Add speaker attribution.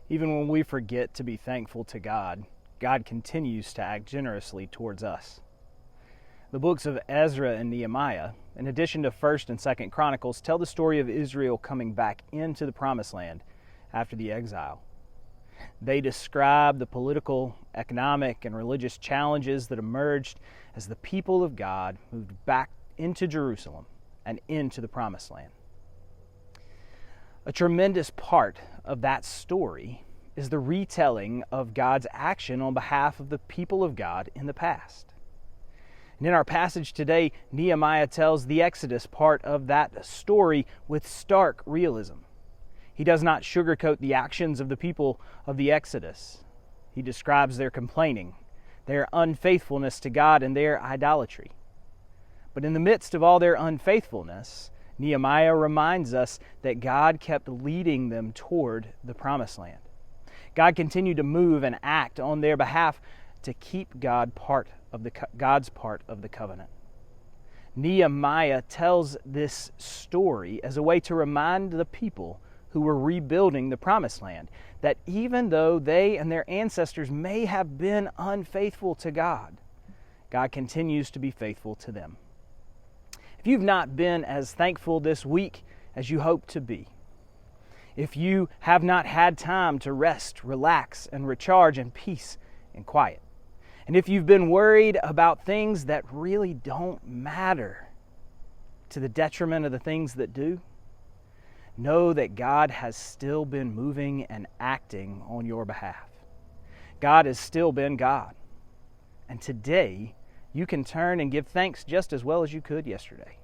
Speaker 1: Even when we forget to be thankful to God, God continues to act generously towards us. The books of Ezra and Nehemiah, in addition to 1st and 2nd Chronicles, tell the story of Israel coming back into the Promised Land after the exile. They describe the political, economic, and religious challenges that emerged as the people of God moved back into Jerusalem and into the Promised Land. A tremendous part of that story is the retelling of God's action on behalf of the people of God in the past. And in our passage today, Nehemiah tells the Exodus part of that story with stark realism. He does not sugarcoat the actions of the people of the Exodus. He describes their complaining, their unfaithfulness to God, and their idolatry. But in the midst of all their unfaithfulness, Nehemiah reminds us that God kept leading them toward the Promised Land. God continued to move and act on their behalf to keep God's part of the covenant. Nehemiah tells this story as a way to remind the people who were rebuilding the Promised Land that even though they and their ancestors may have been unfaithful to God, God continues to be faithful to them. If you've not been as thankful this week as you hope to be, if you have not had time to rest, relax, and recharge in peace and quiet, and if you've been worried about things that really don't matter to the detriment of the things that do, know that God has still been moving and acting on your behalf. God has still been God. And today, you can turn and give thanks just as well as you could yesterday.